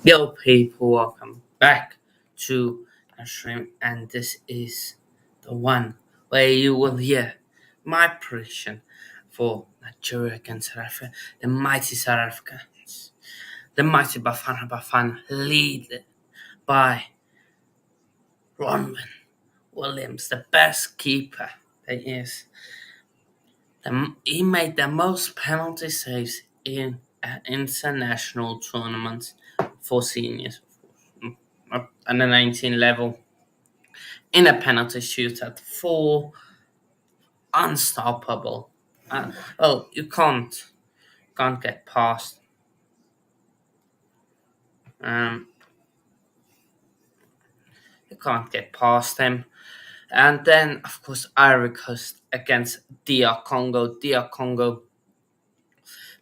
Yo, people, welcome back to our stream, and this is the one where you will hear my prediction for Nigeria against South Africa, the mighty South Africans, the mighty Bafana led by Ronwen Williams, the best keeper there is. He made the most penalty saves in an international tournament for seniors at the 19 level in a penalty shootout for unstoppable. You can't get past. Um, you can't get past them. And then, of course, Ivory Coast against DR Congo. DR Congo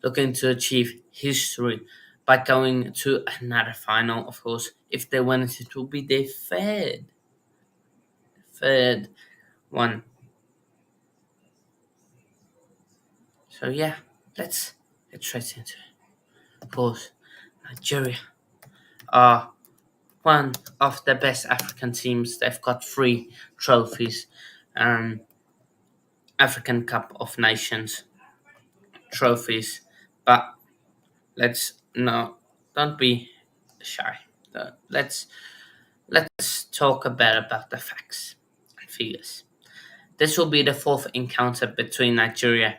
looking to achieve history by going to another final. Of course, if they win it, it will be their third one. So yeah, let's get straight into it. Of course, Nigeria are one of the best African teams. They've got 3 trophies, African Cup of Nations trophies. But let's no, don't be shy. Let's talk a bit about the facts and figures. This will be the fourth encounter between Nigeria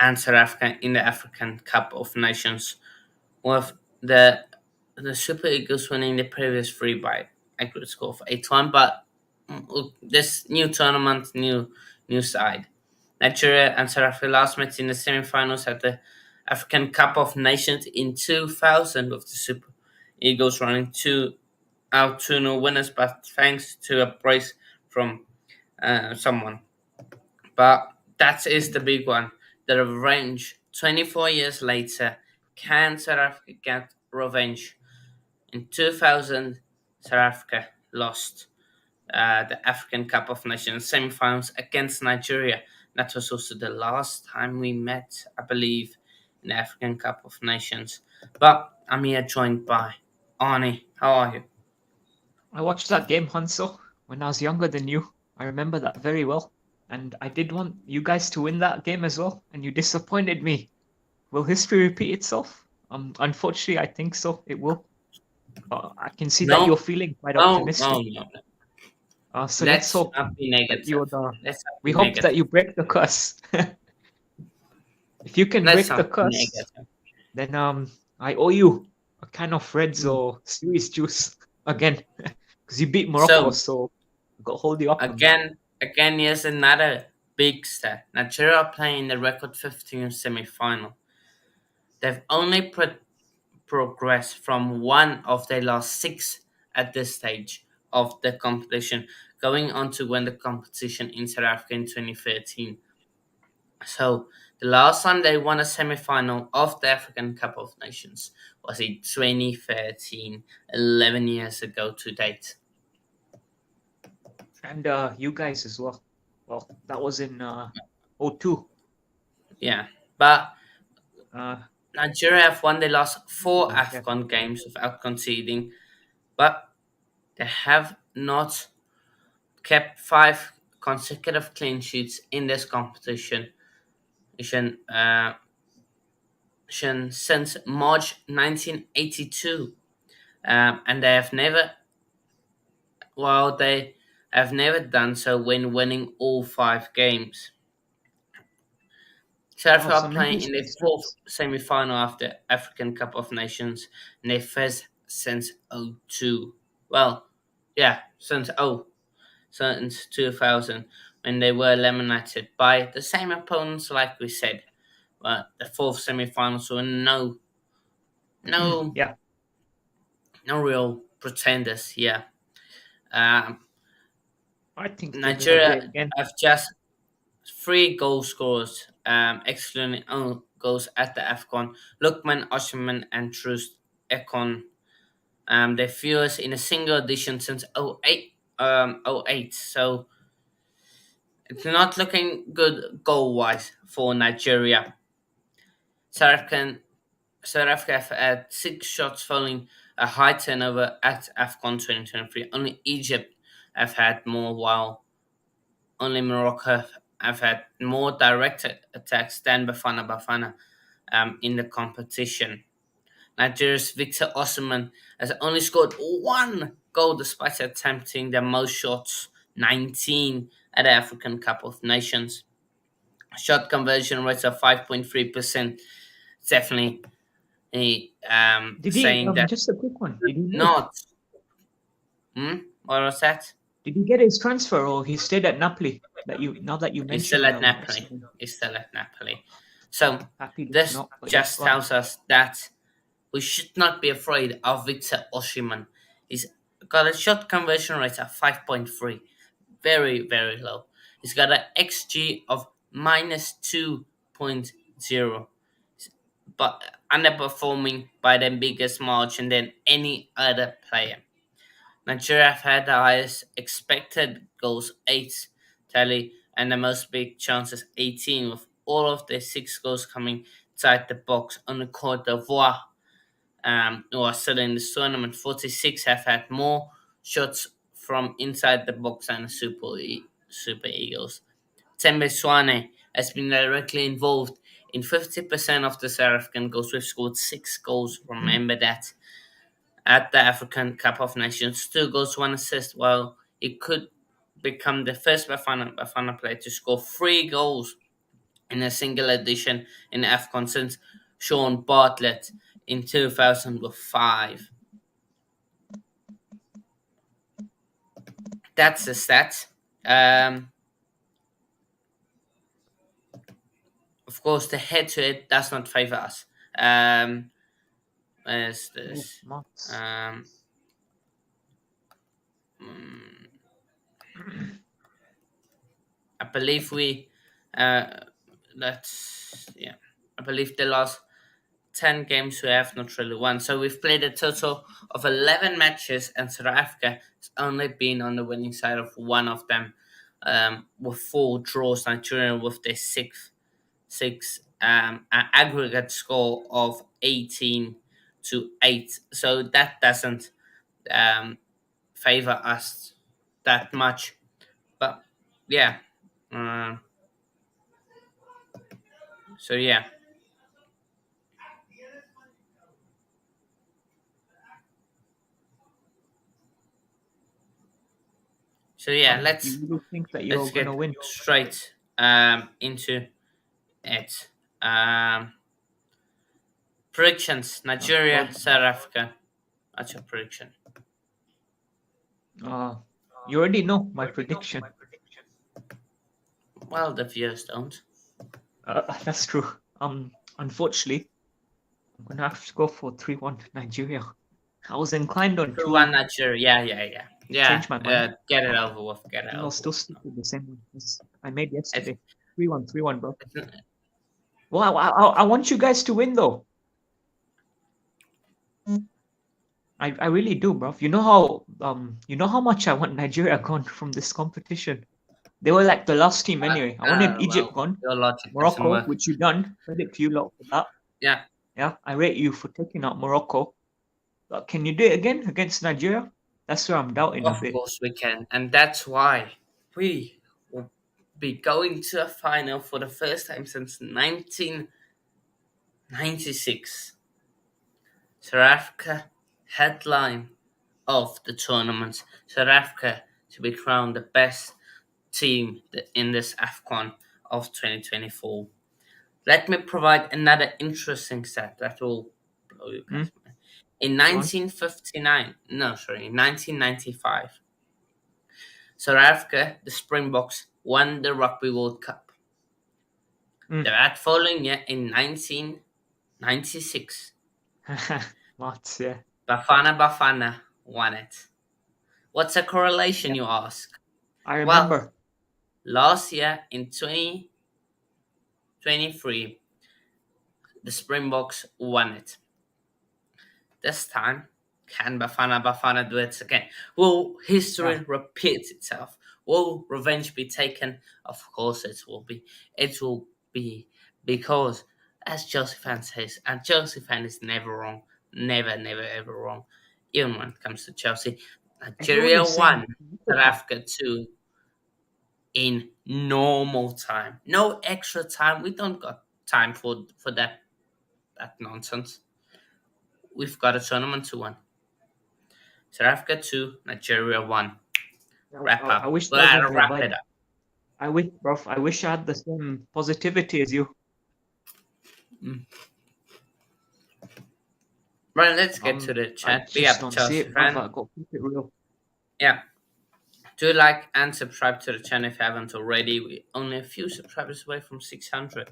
and South Africa in the African Cup of Nations, with the Super Eagles winning the previous 3 by a good score of 8-1. But this new tournament, new side. Nigeria and South Africa last met in the semi-finals at the African Cup of Nations in 2000, with the Super Eagles running out 2-0 winners, but thanks to a brace from someone. But that is the big one. The revenge. 24 years later, can South Africa get revenge? In 2000, South Africa lost the African Cup of Nations semi-finals against Nigeria. That was also the last time we met, I believe, in the African Cup of Nations. But I'm here joined by Arnie. How are you? I watched that game, Hanso, when I was younger than you. I remember that very well. And I did want you guys to win that game as well, and you disappointed me. Will history repeat itself? Unfortunately, I think so. It will. I can see that No, you're feeling quite no, optimistic. no, no. So let's Let's hope not be that negative. you're the. Let's not We be hope that negative. you break the curse. If you can Let's break the not be curse, negative. then I owe you a can of Reds Mm. or series juice again, because you beat Morocco, So so I've got to hold you up on that. again, here's another big stat. Nigeria are playing the record 15 semi-final. They've only progressed from one of their last 6 at this stage of the competition, going on to win the competition in South Africa in 2013. So the last time they won a semi-final of the African Cup of Nations was in 2013, 11 years ago to date. And you guys as well. Well, that was in 02. Yeah, but Uh, Nigeria have won their last 4 yeah. Afcon games without conceding, but they have not kept 5 consecutive clean sheets in this competition uh, since March 1982. And they have never done so when winning all 5 games. South Wow, Africa are some playing in interesting their fourth stats. semi-final of the African Cup of Nations, and their first since '02. Well, yeah, since 2000, when they were eliminated by the same opponents, like we said. But the fourth semi-finals were no, Yeah, no real pretenders here. Um, I think they're gonna do Nigeria it again. have just 3 goal scorers, excluding own goals at the Afcon. Lukman, Osman, and Trust Ekon. Their fewest in a single edition since '08. So it's not looking good goal wise for Nigeria. South African South Africa have had 6 shots following a high turnover at Afcon 2023. Only Egypt have had more, while only Morocco have had more direct attacks than Bafana in the competition. Nigeria's Victor Osimhen has only scored 1 goal despite attempting the most shots, 19, at the African Cup of Nations. Shot conversion rates of 5.3%. Definitely Did he? saying that Just a quick one. Did he move? not. What was that? Did he get his transfer, or he stayed at Napoli? Now that you He's still mentioned at Napoli. Osimhen. He's still at Napoli. So Happy did this not, but yeah, just go on. tells us that we should not be afraid of Victor Osimhen. He's got a shot conversion rate of 5.3, very very low. He's got an XG of -2.0, but underperforming by the biggest margin than any other player. Nigeria have had the highest expected goals, 8 tally, and the most big chances, 18, with all of their 6 goals coming inside the box. On the Cote d'Ivoire, who are still in this tournament, 46 have had more shots from inside the box than the Super Eagles. Tembe Swane has been directly involved in 50% of the South African goals. We've scored 6 goals, remember that, at the African Cup of Nations. 2 goals, 1 assist, while he could become the first Bafana player to score 3 goals in a single edition in Afcon since Sean Bartlett in 2005. That's the stat. Of course, the head-to-head does not favor us. Where's this? Months. I believe we that's yeah. I believe the last 10 games we have not really won. So we've played a total of 11 matches, and South Africa has only been on the winning side of one of them, with 4 draws. Nigeria with their six an aggregate score of 18-8. So that doesn't favor us that much. But yeah. Uh, so yeah. So yeah, You let's really think that let's you're gonna get win? straight into it. Predictions: Well, Nigeria, South Africa. That's your prediction. uh, you already know my prediction. Well, the viewers don't. That's true. Unfortunately, I'm gonna have to go for 3-1 Nigeria. I was inclined on 2-1 2-1. Nigeria. Yeah. Changed my mind. Get it over with. Get I it think I'll over still with. stick with the same one as I made It's, yesterday. 3-1, 3-1, bro. it's, Well, I want you guys to win though. I really do, bro. You know how much I want Nigeria gone from this competition. They were like the last team anyway. I wanted Egypt well, gone, your logic doesn't Morocco, work. which you done. Credit to you lot for that. Yeah. Yeah, I rate you for taking out Morocco. But can you do it again against Nigeria? That's where I'm doubting a Of bit. course we can, and that's why we will be going to a final for the first time since 1996. South Africa headline of the tournament. South Africa to be crowned the best team in this Afcon of 2024. Let me provide another interesting stat that will blow you Hmm? guys' mind. In Go on. 1959, no, sorry, in 1995, South Africa, the Springboks, won the Rugby World Cup. Hmm. That following year, in 1996, Lots, yeah. Bafana won it. What's the correlation, Yeah. you ask? I Well, remember. last year in 2023, the Springboks won it. This time, can Bafana do it again? Will history Yeah. repeat itself? Will revenge be taken? Of course it will be. It will be because as Chelsea fan says, and Chelsea fan is never wrong. Never, never, ever wrong. Even when it comes to Chelsea. Everyone Nigeria is saying 1, South Africa 2 in normal time. No extra time. We don't got time for that nonsense. We've got a tournament to win. South Africa 2, Nigeria 1. Wrap I up. wish We that was gotta on my wrap vibe. it up. I wish I had the same positivity as you. Mm. Right, let's get to the I chat. Big just up don't see Chelsea it, bruv. I fan. got to keep it real. Yeah. Do like and subscribe to the channel if you haven't already. We're only a few subscribers away from 600.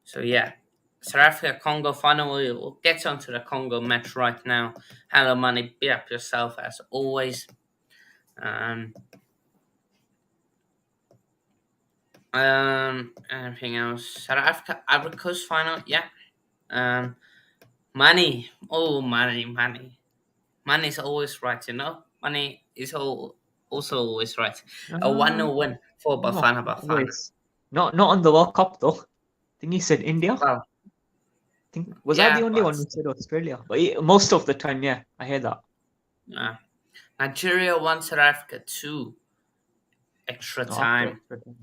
So yeah. South Africa Congo final. We'll get onto the Congo match right now. Hello money, beat up yourself as always. Um, Anything else? South Africa Ivory Coast final, yeah. Um, money. Oh, money. Money is always right, you know. Money is also always right. A one Uh, 0 win for no, Bafana not Bafana. always. Not on the World Cup though. I think he said India. Well, Think was I the yeah, only but one who said Australia? But most of the time, yeah, I hear that. Nigeria 1, South Africa 2. Extra No, after time. extra time.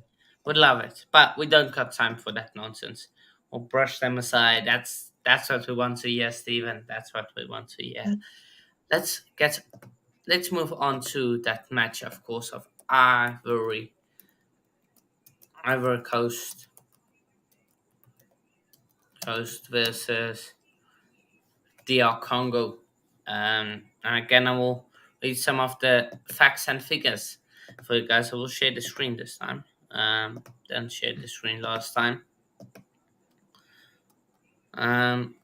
Would love it, but we don't got time for that nonsense. We'll brush them aside. That's what we want to hear, Stephen. That's what we want to hear. Let's get let's move on to that match, of course, of Ivory Coast versus DR Congo. And again, I will read some of the facts and figures for you guys. I will share the screen this time. Didn't share the screen last time. Um,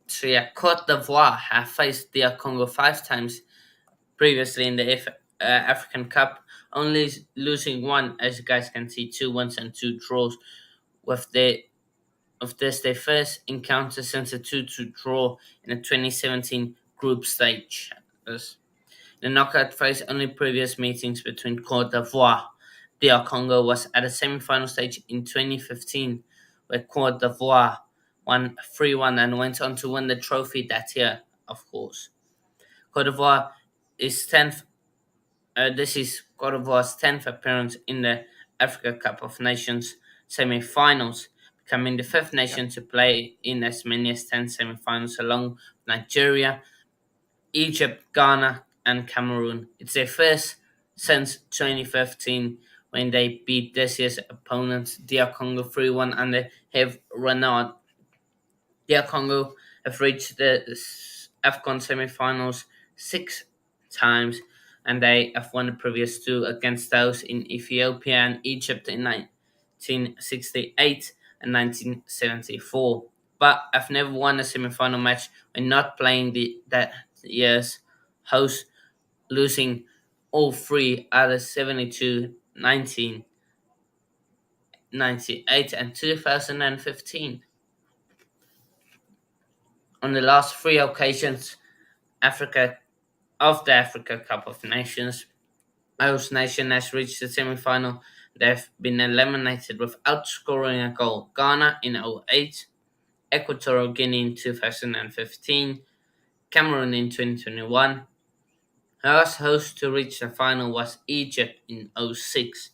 so yeah, Cote d'Ivoire have faced DR Congo 5 times previously in the African Cup, only losing one, as you guys can see, 2 wins and 2 draws. With their first encounter since a 2-2 draw in the 2017 group stage. The knockout phase, only previous meetings between Cote d'Ivoire DR Congo was at a semi-final stage in 2015, where Cote d'Ivoire won 3-1 and went on to win the trophy that year, of course. Cote d'Ivoire is 10th. This is Cote d'Ivoire's 10th appearance in the Africa Cup of Nations semi-finals, becoming the fifth Yeah, nation to play in as many as 10 semi-finals, along with Nigeria, Egypt, Ghana, and Cameroon. It's their first since 2015 when they beat this year's opponents, DR Congo 3-1, and they have run out. DR Congo have reached the Afcon semi-finals 6 times, and they have won the previous 2 against those in Ethiopia and Egypt in 1968 and 1974. But I've never won a semi-final match when not playing that year's host, losing all 3 out of 72, 1998 and 2015. On the last 3 occasions Africa of the Africa Cup of Nations, host nation has reached the semi-final. They've been eliminated without scoring a goal. Ghana in 2008, Equatorial Guinea in 2015, Cameroon in 2021. Last host to reach the final was Egypt in 2006.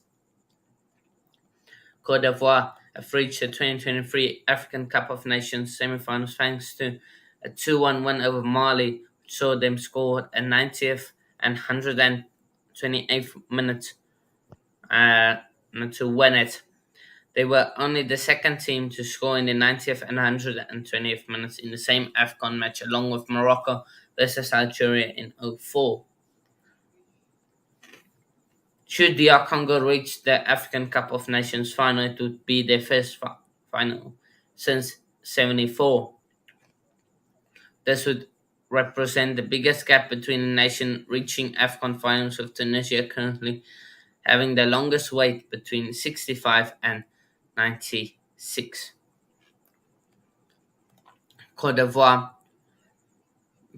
Cote d'Ivoire have reached the 2023 African Cup of Nations semi-finals thanks to a 2-1 win over Mali, which saw them score a 90th and 128th minute to win it. They were only the second team to score in the 90th and 120th minutes in the same Afcon match, along with Morocco versus Algeria in 2004. Should DR Congo reach the African Cup of Nations final, it would be their first final since '74. This would represent the biggest gap between a nation reaching Afcon finals, with Tunisia currently having the longest wait between 65 and 96. Cote d'Ivoire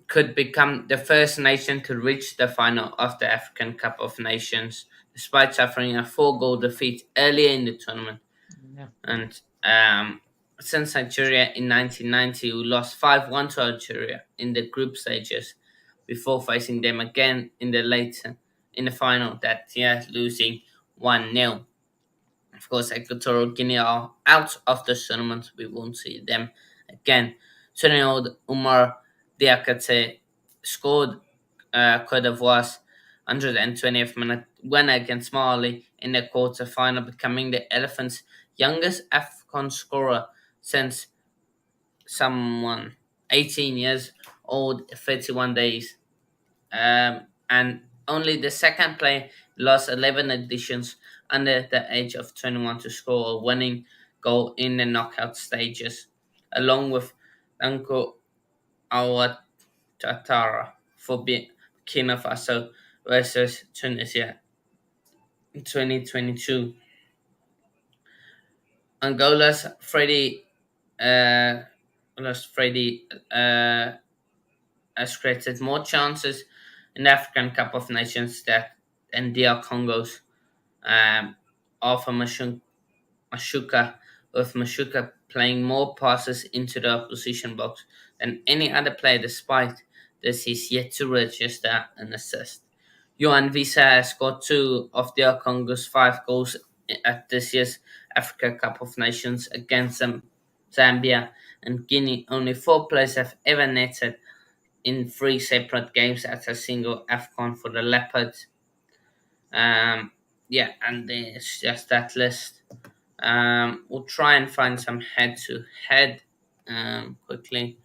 could become the first nation to reach the final of the African Cup of Nations, despite suffering a 4-goal defeat earlier in the tournament. yeah. And Um, since Nigeria in 1990, who lost 5-1 to Algeria in the group stages before facing them again in the final that year, losing 1-0. Of course, Equatorial Guinea are out of the tournament. We won't see them again. 20-year-old Umar Diakate scored Cote d'Ivoire's 120th minute winner against Mali in the quarter-final, becoming the Elephants' youngest Afcon scorer since someone 18 years old, 31 days. And only the second player lost 11 editions under the age of 21 to score a winning goal in the knockout stages, along with Uncle Awatara for Burkina Faso versus Tunisia in 2022. Angola's uh, Freddie has created more chances in the African Cup of Nations than DR Congo's Alpha Mashuka, with Mashuka playing more passes into the opposition box than any other player, despite this he's yet to register an assist. Yohan Visa has scored two of DR Congo's five goals at this year's Africa Cup of Nations against Zambia and Guinea. Only four players have ever netted in three separate games at a single Afcon for the Leopards. Yeah, and it's just that list. We'll try and find some head to head quickly.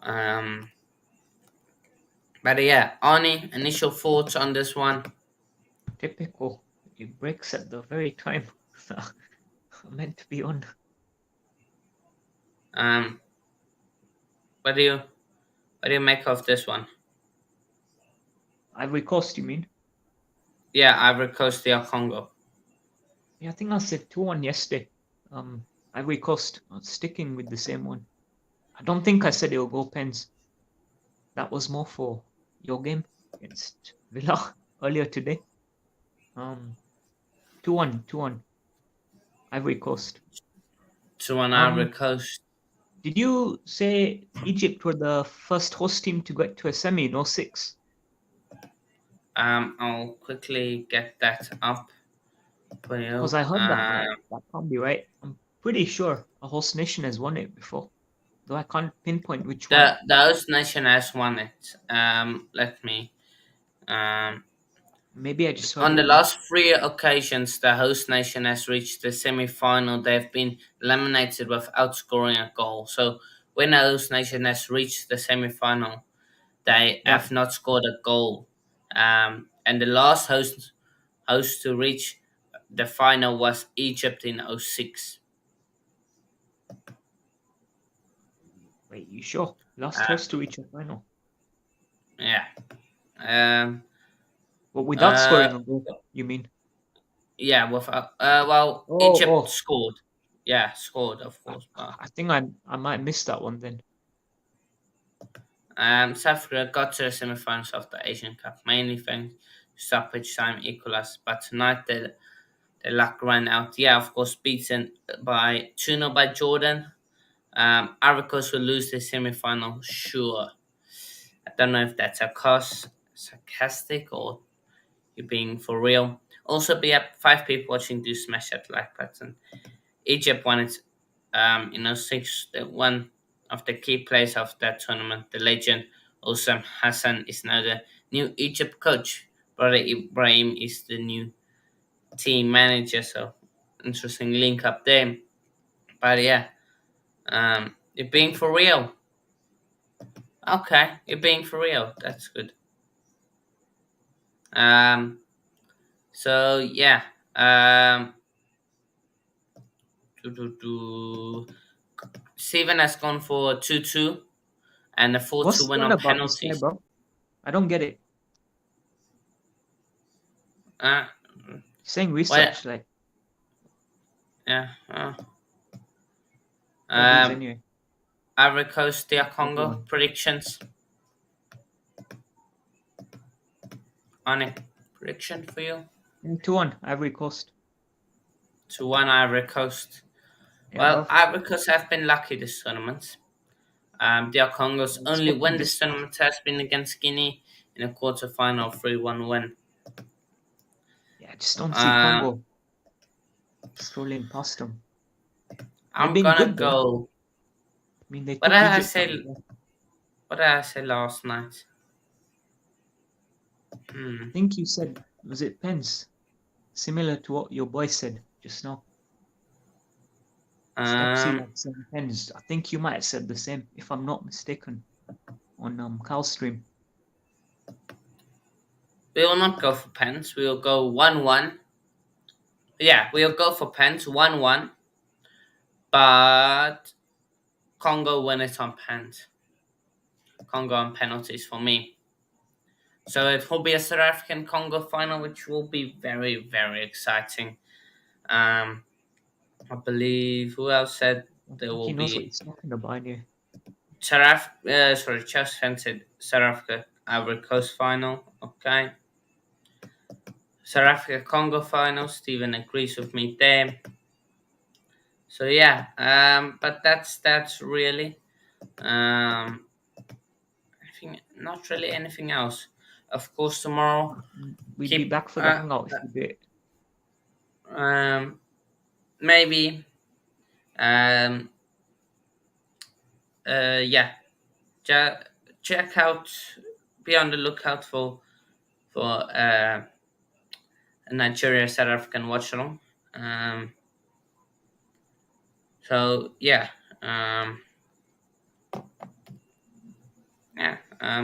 Um, but yeah, Arnie, initial thoughts on this one? Typical. It breaks at the very time I'm meant to be on. Um, what do you make of this one? Ivory Coast, you mean? Yeah, Ivory Coast, DR Congo. Yeah, I think I said 2-1 yesterday. Ivory Coast, sticking with the same one. I don't think I said it'll go pens. That was more for your game against Villa earlier today. 2-1, 2-1. Ivory Coast. 2-1 Ivory Coast. Did you say Egypt were the first host team to get to a semi in 06? I'll quickly get that up for you. Because I heard that, that can't be right. I'm pretty sure a host nation has won it before, though I can't pinpoint which one. The host nation has won it. Let me. Um, Maybe I just heard on it the wrong. last three occasions the host nation has reached the semi-final, they've been eliminated without scoring a goal. So when a host nation has reached the semi-final, they Yeah. have not scored a goal. And the last host to reach the final was Egypt in 06. Wait, you sure? Last Uh, host to reach a final. yeah. Um, But without uh, scoring a goal, you mean? yeah, without, well, Oh, Egypt oh. scored. Yeah, scored, of I, course. But I think I might miss that one then. South Africa got to the semi-finals of the Asian Cup, mainly thanks to stoppage time equalised. But tonight, the luck ran out. Yeah, of course, beaten by 2-0 by Jordan. Ivory Coast will lose the semi-final, sure. I don't know if that's sarcastic or you being for real. Also, be up 5 people watching. Do smash that like button. Egypt won it in '06. One of the key players of that tournament, the legend Osam Hassan, is now the new Egypt coach. Brother Ibrahim is the new team manager. So interesting link up there. But yeah, you're being for real. Okay, you're being for real. That's good. Um, so yeah. Um, do, do, do. Steven has gone for 2-2 and a 4-2 What's win fun on about this guy, penalties. bro? I don't get it. Uh, He's saying well, research, like, yeah. fair dues Um, anyway. Ivory Coast, DR Congo Everyone. predictions on it. Prediction for you? 2-1, Ivory Coast. 2-1 Ivory Coast. Yeah, Well, bruv. because I've been lucky this tournament. The Congo's I only expected win this this. tournament has been against Guinea in a quarterfinal 3-1 win. Yeah, I just don't see Um, Congo strolling past them. They've I'm been gonna good though. go. I mean, they What took did I Egypt out say? of there. What did I say last night? I Hmm. think you said, was it Pence? Similar to what your boy said just now. Stepsy Um, like saying Pence. I think you might have said the same, if I'm not mistaken, on Cal's stream. we will not go for pens. We will go 1-1. Yeah, we'll go for pens 1-1. But Congo win it on pens. Congo on penalties for me. So it will be a South African Congo final, which will be very, very exciting. Um, I believe who else said I there think will he knows what be he's talking about here. Chelsea fans said South Africa Ivory Coast final. Okay. South Africa Congo final. Stephen agrees with me there. So yeah, but that's really not really anything else. Of course, tomorrow We'd be keep back for the hangout if we did. um maybe um yeah, check out, be on the lookout for a Nigeria South African watch along. Um, so yeah, um,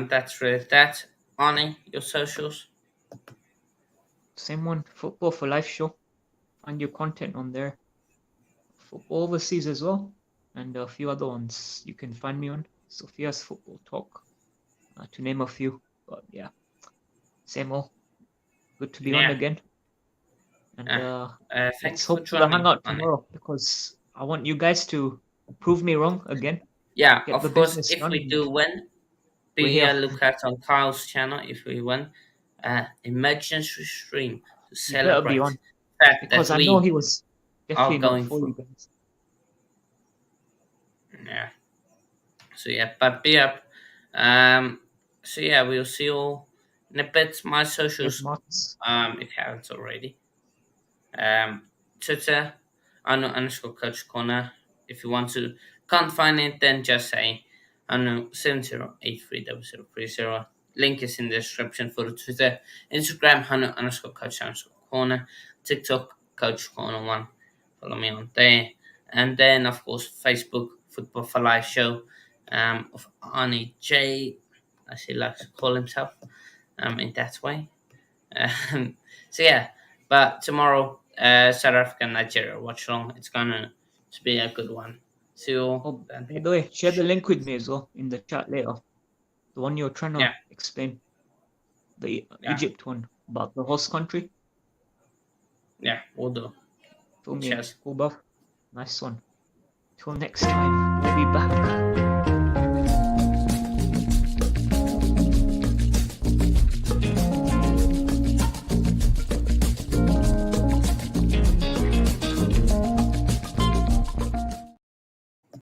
that's really that. Ani, your socials. Same one, Football for Life show. Find your content on there. Football overseas as well. And a few other ones you can find me on. Sophia's Football Talk, to name a few. But yeah, same old. Good to be on Yeah. again. And Thank let's you for hope for the joining, hangout Ani. tomorrow because I want you guys to prove me wrong again. Yeah, Get the of course. business If done. we And do win, we're be here. lookout on Kyle's channel. If we win, emergency stream to You better be celebrate on the fact because that I know we he was are definitely not going for you through. guys. Yeah. So yeah, but be up. Um, so yeah, we'll see you all in a bit. My Cheers, socials, Marcus. if you haven't already. Twitter, _coach corner. If you want to, can't find it, then just say Hanno 70830030. Link is in the description for the Twitter, Instagram, Hanno_coach_corner, TikTok, Coach Corner One. Follow me on there, and then of course Facebook Football for Life show, of Arnie J, as he likes to call himself, in that way. So yeah, but tomorrow, South Africa and Nigeria watch along. It's gonna to be a good one. See you all Oh, then. by the way, share the link with me as well in the chat later. The one you're trying Yeah, to explain, the yeah, Egypt one about the host country. yeah. We'll do. Fill me in. Cheers. Cool, buff. Nice one. Till next time, we'll be back.